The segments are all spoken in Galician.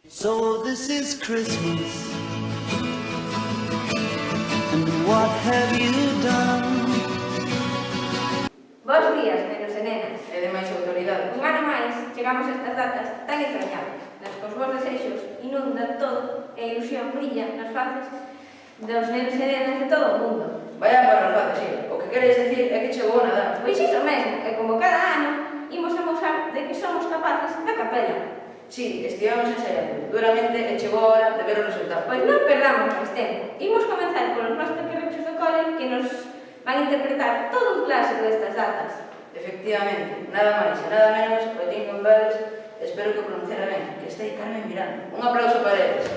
So this is Christmas, and what have you done? Bos días, nenos e nenas. E de máis autoridade. Un ano máis chegamos a estas datas tan entrañables, nas que os vos desexos inundan todo e a ilusión brilla nas faces dos nenos e nenas de todo o mundo. Vaya parrafada, sí. O que queres decir é que chegou o Nadal. Pois iso mesmo, e como cada ano, imos amosar de que somos capaces na capela. Sí, estivemos ensaiando duramente e chegou a hora de ver o resultado. Pois non perdamos máis tempo. Imos comenzar polos máis pequenos do cole que nos van a interpretar todo un clásico destas datas. Efectivamente, nada máis e nada menos o Jingle Bells, espero que o pronunciara ben, que está aí Carmen Miranda. Un aplauso para eles.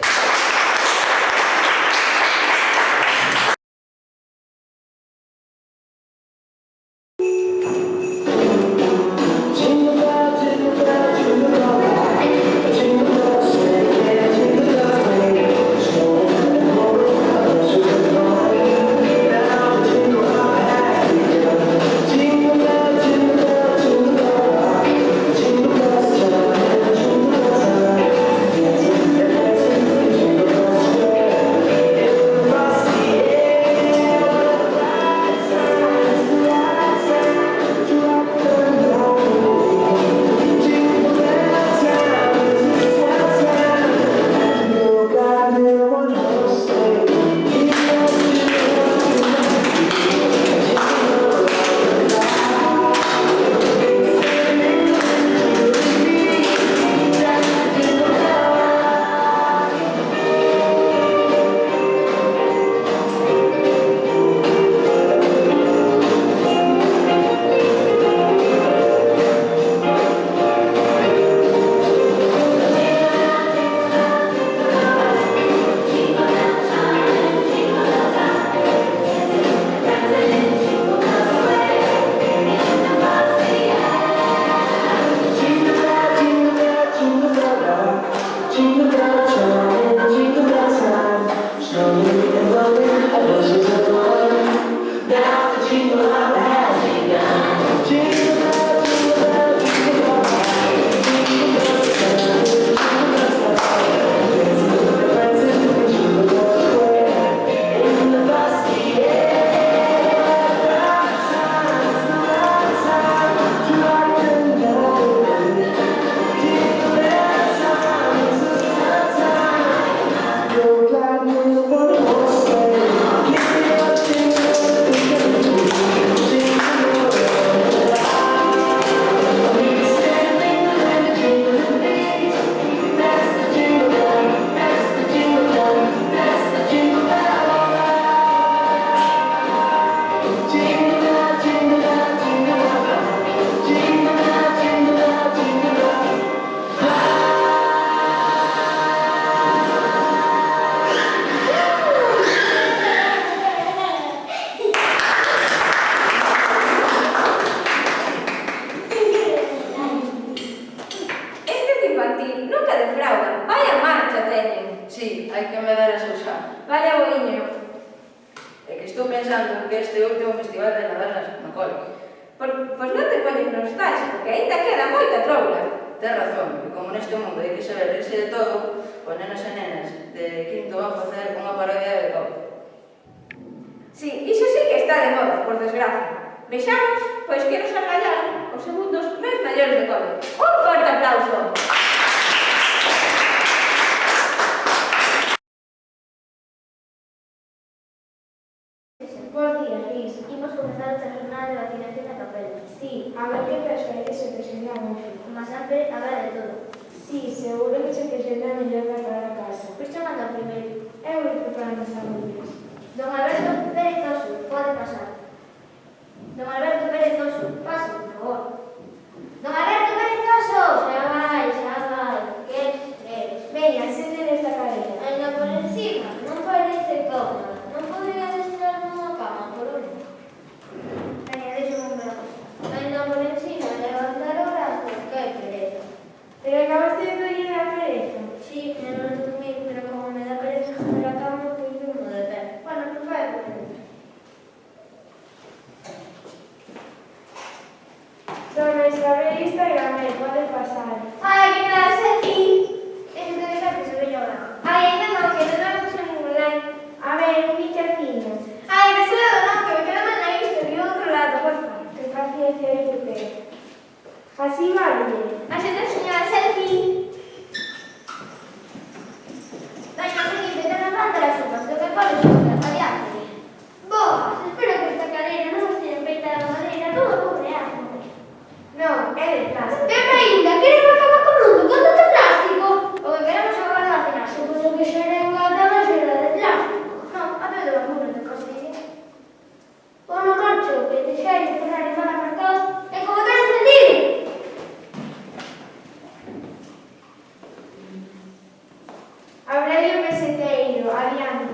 Sí, hai que medar a Susana. Vale, aboiño. É que estou pensando que este último festival de Nadal no cole. Pois non te pones nostálgico, que aínda queda moita troula. Tens razón, e como neste mundo hai que saber rirse de todo, os nenos e nenas de quinto van facer unha parodia de todo. Sí, iso sí que está de moda, por desgracia. Vexamos, pois que nos argallaron os segundos máis maiores de cole. Un forte aplauso! Bos días, Luís. Imos comezar outra jornada de vacinación na capela. Sí, a ver que persoal se presenta hoxe. Como sempre, habrá de todo. Sí, seguro que se presenta mellor para a casa. Pois chamando ao primeiro. Eu vou preparar as familias. Don Alberto Pérez Oso, pode pasar. Don Alberto Pérez Oso, pase, por favor. Don Alberto Pérez Oso! Xa vai. Que eres? Veña, sente nesta cadeira. Ainda por encima, non parece cómoda. Non podría estar nunha cama, por un. Veña, deixa un brazo. Ainda por encima, levantar o brazo, que pereza. Pero acabaste de doer a pereza. Sí, me non dormir, pero como me da pereza comer a cama, pois durmo de pé. Bueno, que vai por dentro. Aurelio Peseteiro, adiante.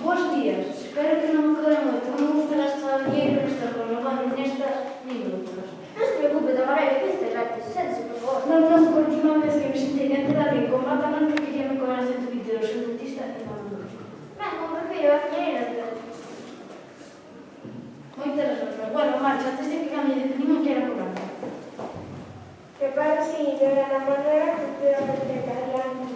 Bos días. Espero que non me quede moito. Non me gusta gastar dinheiro nestas cosas, nestas minutos. Non se preocupe, don Aurelio, que este gratis. Séntese, por favor. Non, por última vez que me sentei diante de alguén con batamante que quería me cobrar 122 en dentista e non me lo. Ben, como prefiro, a señorita. Moitas razóns. Bueno, marcha, antes de que cambie de opinión, que era cobrando. Prepara o seguinte, Ana Manuela, cultura perfecta, adiante.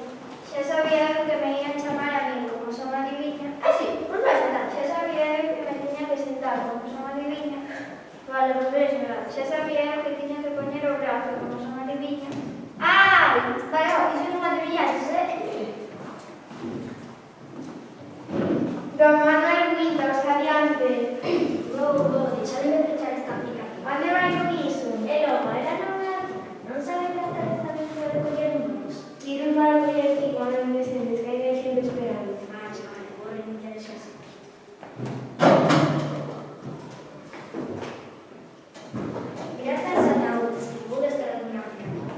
Xa sabía eu que me ian chamar a min como son adiviña. Ah, sí, pois vai sentar. Xa sabía eu que me tiña que sentar como son adiviña. Vale, pois vai sentar. Xa sabía eu que tiña que poñer o brazo como son adiviña. Ai, vai, iso non adiviñaches, Don Manuel Guitos, adiante. Xa debe pechar esta aplicación. Onde vai con iso? E logo, era non sabe tratar esta vez de recoller números. Tiros para o aquí cuando me descentes, que hai gente esperando. Marcha, vale, vou renunciar xa así. Grazas a Naúd, vou descargar a miña aplicación.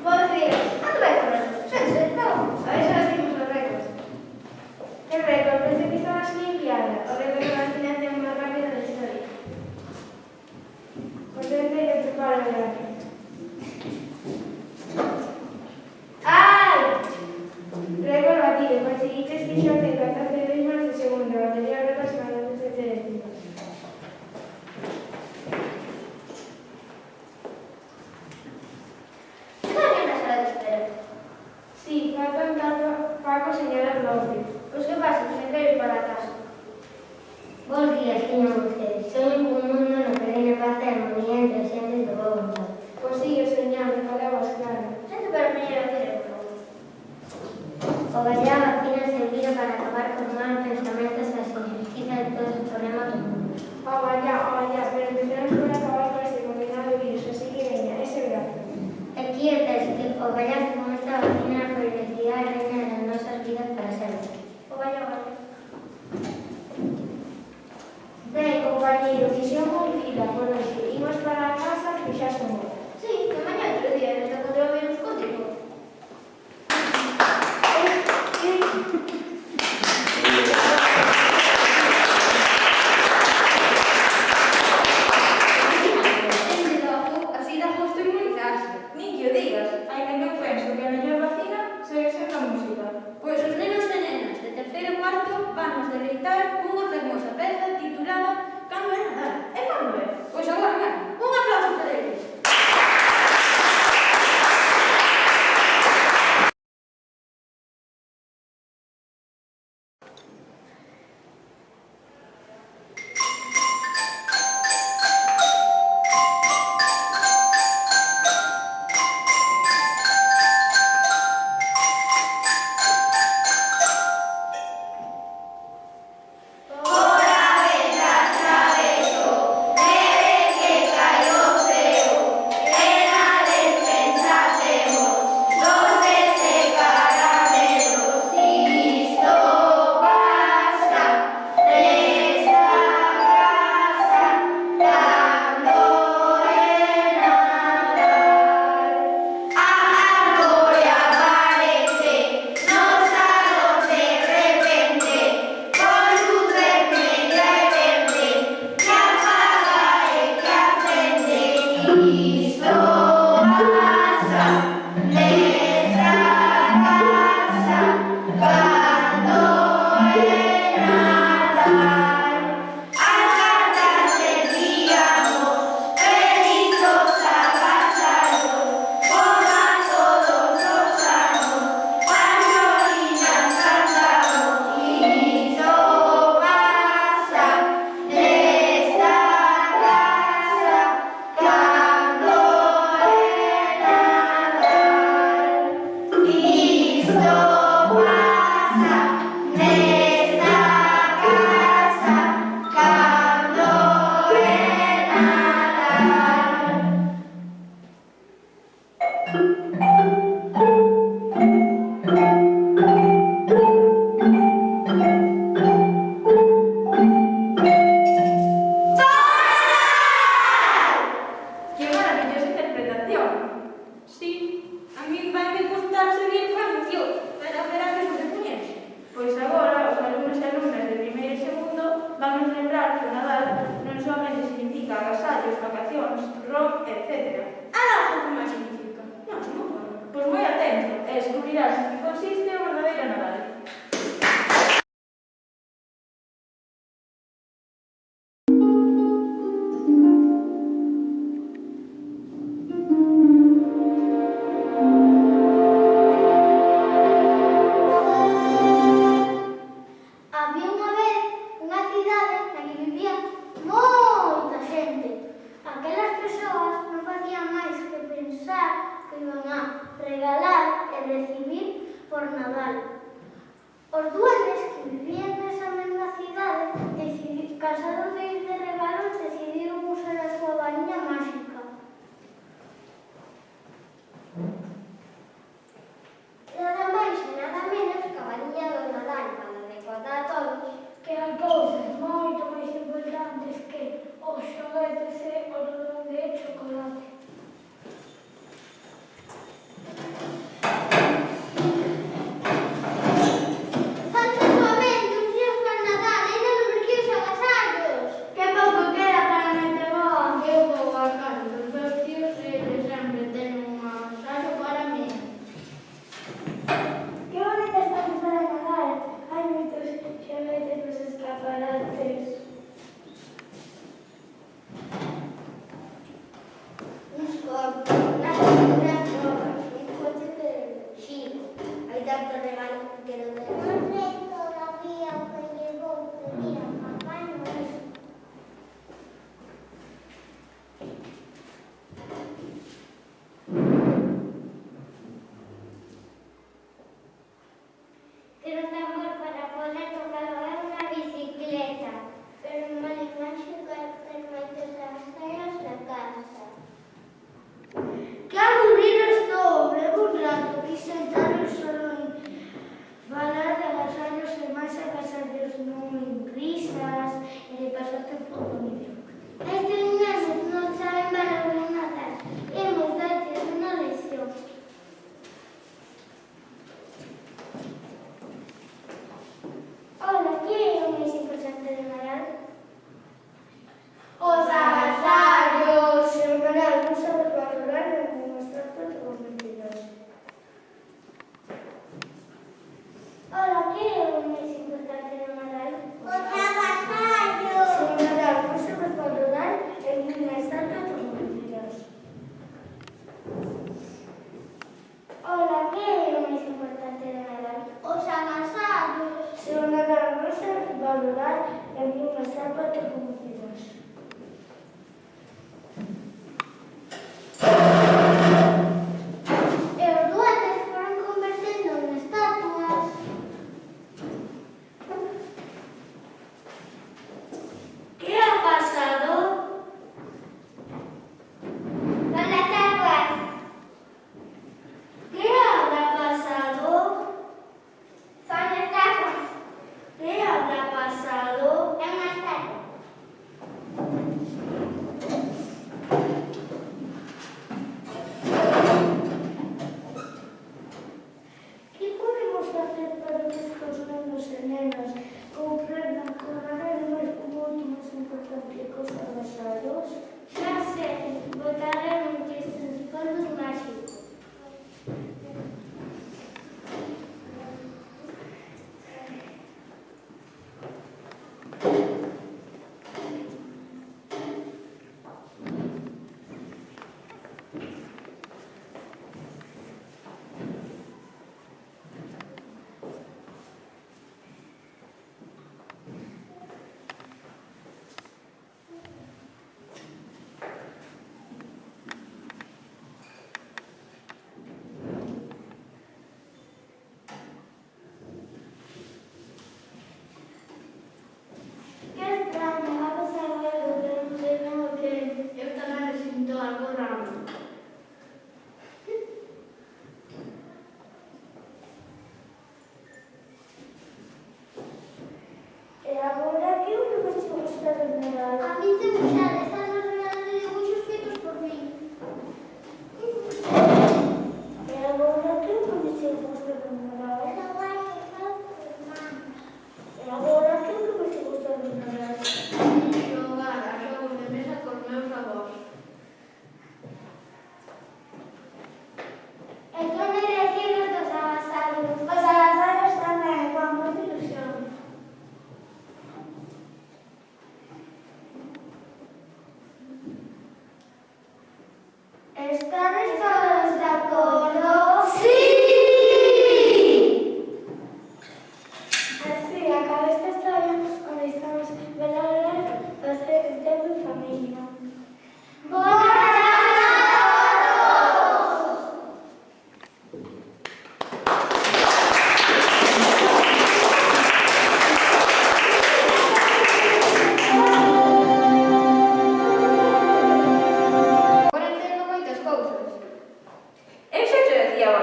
Bos días. Canto vai cobrar? Xente, non. A ver se decimos os récords. Que récord, pensé que estabas limpiada. O récord de vacinación máis rápida da historia. Por suerte que preparo el gráfico. Ai! Récord batido, conseguiches fixarte en 14 décimas de segundo, batería récord semanal de 7 décimas. Está na sala de espera. Sí, faltan Paco, señora López. Pois que pasa, que me quero ir para casa. Bos días, teñan vostedes. Soño cun mundo no que reina paz e armonía entre as xentes de boa vontade. Pois sigue, señor, de palabras claras. Xente para poñer a cera, por favor. O gallá vacina servira para acabar con malos pensamentos e as injusticias de todos os problemas do mundo. Vaya, pero tendremos que acabar con este condenado virus, así que veña, ese brazo. Aquí é que o gallá con esta vacina a felicidade reina nas nosas vidas para sempre. O gallo, vale. Ben, compañeiro, misión cumplida por hoxe. Imos para a casa que xa son horas. Sí, que mañá outro día nesta contra o virus contigo. Así dá gusto inmunizarse. Nin que o digas. Ainda que eu penso que a mellor vacina segue sendo a música. Pois os nenos e nenas de terceiro e cuarto vannos deleitar cunha fermosa peza titulada Cando é Nadal. E cando é? Pois agora mesmo. Un aplauso para eles. Sí, a mí vai me costar seguir descubrirás en que consiste o verdadeiro Nadal. Había unha vez unha cidade na que vivía moita xente. Aquelas persoas non facían máis que pensar que iban a regalar e recibir por Nadal. Os duendes que vivían nesa mesma cidade, cansados de ir de regalos, decidiron usar a súa variña máxica. Nada máis e nada menos que a variña do Nadal, para recordar a todos que hai cousas moito máis importantes que os xoguetes e o rodón de chocolate. Faltan soamente uns días para Nadal, ainda non requiros agasallos. Que pouco queda para meter o que eu vou a casa dos meus tíos e eles sempre ten un agasallo para mí. Que bonita estamos para Nadal. Hai moitos xoguetes nos escaparates. Uns copos, unas ropas, un coche que xiro. Hai tanto regalo que quero ver. Non sei todavía o que lle vou pedir a Papá Noel. Quero un tambor para poder tocarlo en unha bicicleta. Pero un vale máxico é ter moitos agasallos na casa. Que aburrido estou, levo un rato aquí sentado solo en falar de agasallos e máis agasallos non en risas e de pasar tempo bonito. Estes nenos non saben valorar nada. Imos darlles unha lección. Hola, que é o máis importante de Nadal? Os agasallos! Se o Nadal non sabes valorar, non estás todo convencidos. Hola, que é o máis importante de Nadal? Os Se agasallos! o Nadal non sabes valorar, non estás todo convencidos. Hola, que é o máis importante de Nadal? Os agasallos! Se o Nadal non sabes valorar, non estás todo convencidos. E os duendes foron convertendo en estatuas. Que ha pasado? Son estatuas. Que habrá pasado? Son estatuas. Que habrá pasado? É unha estatua.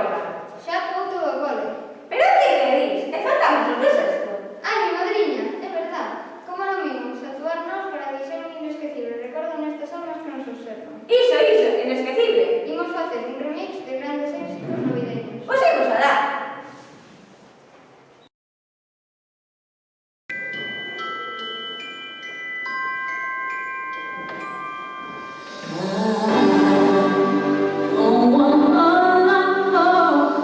agora? Xa pouto o cole. Pero que dis? E faltamos os do sexto. Ai, mi madriña, é verdad. Como non vimos actuar nós para que sea un inesquecible recordo nestas almas que nos observan. Iso, inesquecible. Imos facer un remix de grandes éxitos navideños. Pois imos alá. Oh, all I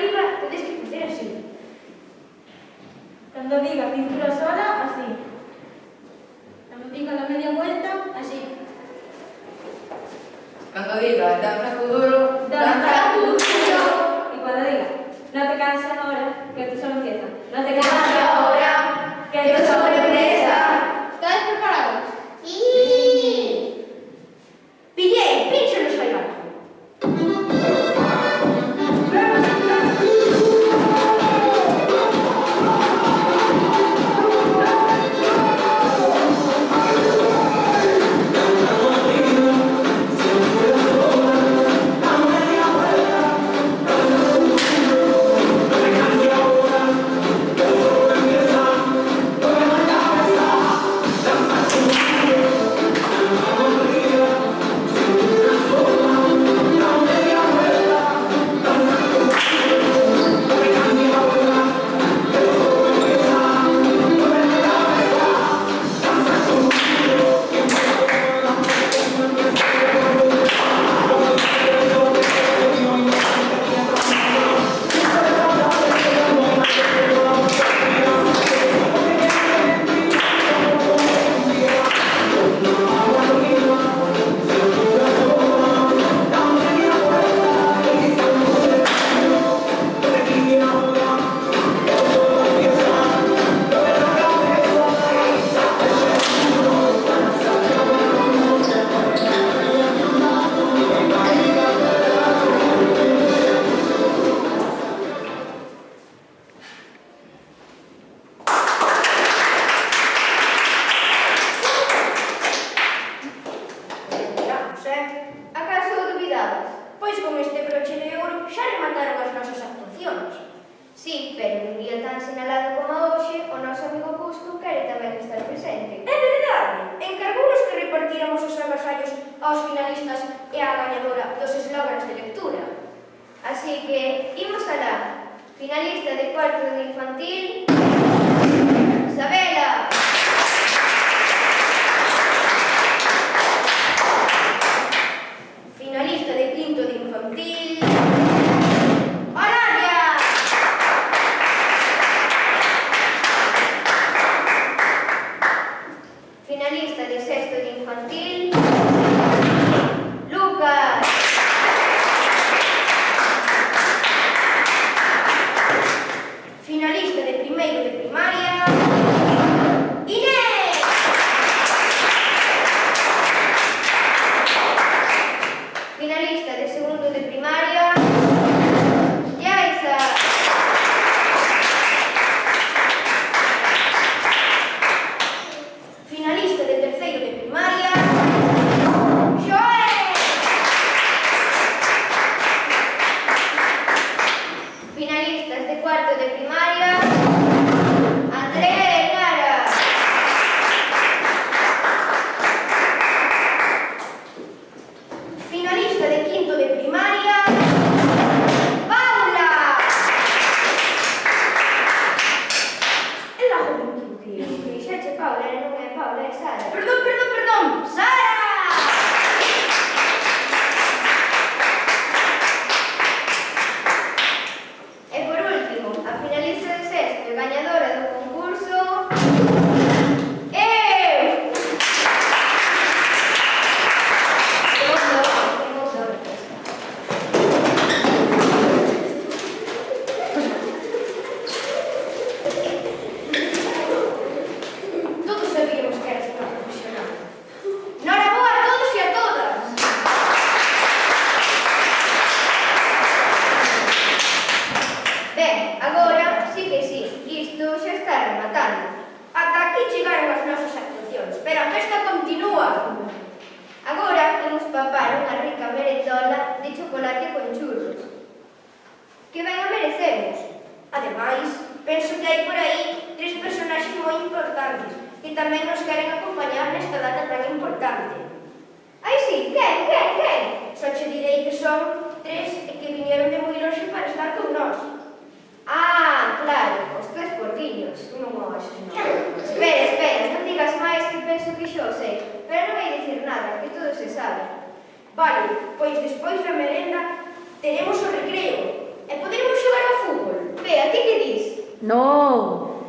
arriba, tedes que facer así. Cando diga cintura sola, así. Cando diga la media vuelta, así. Cando diga danza futuro, danza futuro. Y cuando diga, no te canses ahora, que esto solo empieza. No te canses ahora, que esto solo empieza. ¿Estáis preparados? Sí. Pillei, pínxanos aí abajo. Acaso dubidades? Pois con este broche de ouro xa remataron as nosas actuacións. Sí, pero un día tan sinalado como hoxe, o noso amigo Cusco quere tamén estar presente. É verdade, encargounos que repartíramos os agasallos aos finalistas e á gañadora dos eslóganes de lectura. Así que, imos alá. Finalista de cuarto de infantil, Isabela. Finalista de quinto de infantil, Olivia. Finalista de sexto de infantil, Lucas. Finalista de primeiro de primaria, Inés. Finalista de segundo de primaria, Yaisa. Finalista de terceiro de primaria, Joel. Finalistas de cuarto de primaria, Andrea e Nara. Finalista de quinto de primaria, Paula. É la juventud, tío. Que dixeche Paula, e non é Paula, é Sara. Perdón, Sara. E por último, a finalista de sexto e gañadora do concurso, eu! Todos sabíamos que eras unha profesional. Noraboa a todos e a todas. Ben, agora sí que sí, isto xa está rematando. Ata aquí chegaron as nosas actuacións, pero a festa continúa. Agora imos papar unha rica merendola de chocolate con churros. Que ben a merecemos. Ademais, penso que hai por aí 3 personaxes moi importantes que tamén nos queren acompañar nesta data tan importante. Ai sí, quen? Só che direi que son 3 e que viñeron de moi longe para estar con nós. Ah, claro, os 3 porquiños. Non o acho, non. Espera, non digas máis que penso que xo sei, pero non vai dicir nada, que todo se sabe. Vale, pois despois da merenda teremos o recreo e poderemos xogar ao No!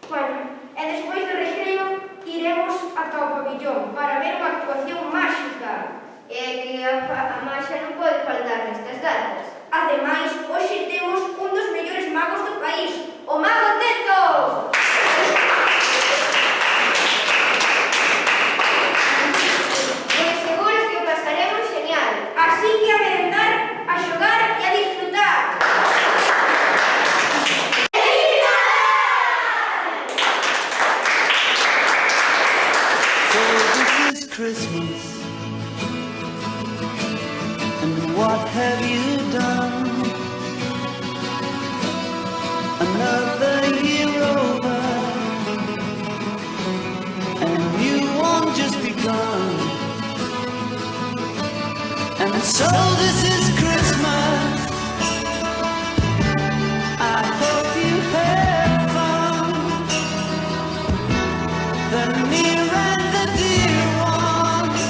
Bueno, e despois do recreo iremos ata o pabillón para ver unha actuación máxica. É que a maxia non pode faltar nestas datas. Ademais, hoxe temos un dos mellores magos do país, o Mago Teto! E seguro que o pasaremos genial. Así que a merendar, a xogar e a disfrutar. So this is Christmas, and what have you done? Another year over, and you won't just begun. And so this is Christmas. I hope you had fun. The near and the dear ones,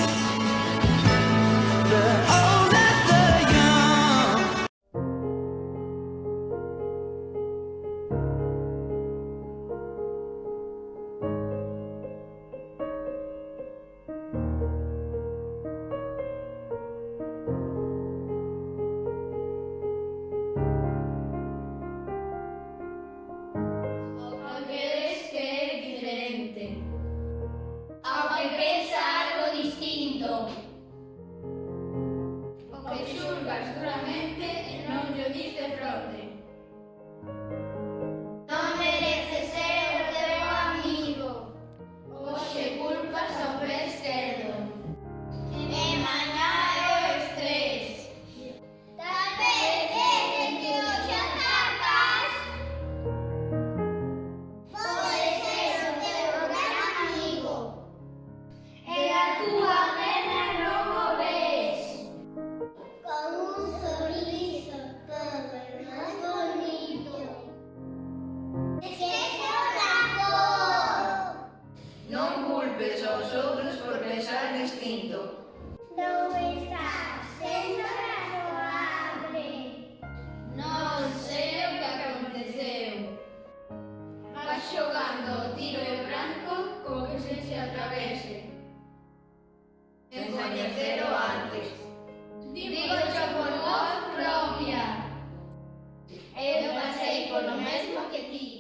the old and the young. Aunque que é diferente. Aunque pensa algo distinto. O que xulgas duramente e non llo dis de fronte. Non merece ser o teu amigo. Hoxe culpas ao pé esquerdo. E mañá é o estrés. Tal vez en que hoxe atacas. Pode ser o teu gran amigo. E a túa guerra non o ves. Con un sorriso todo é máis bonito. Esquece o rancor. Non culpes aos outros por pensar distinto. Non estás sendo razoable. Non sei o que aconteceu. Vas xogando o tiro e branco co que se atravese. Sen coñecelo antes. Digo xo por voz propia. Eu pasei polo mesmo que ti.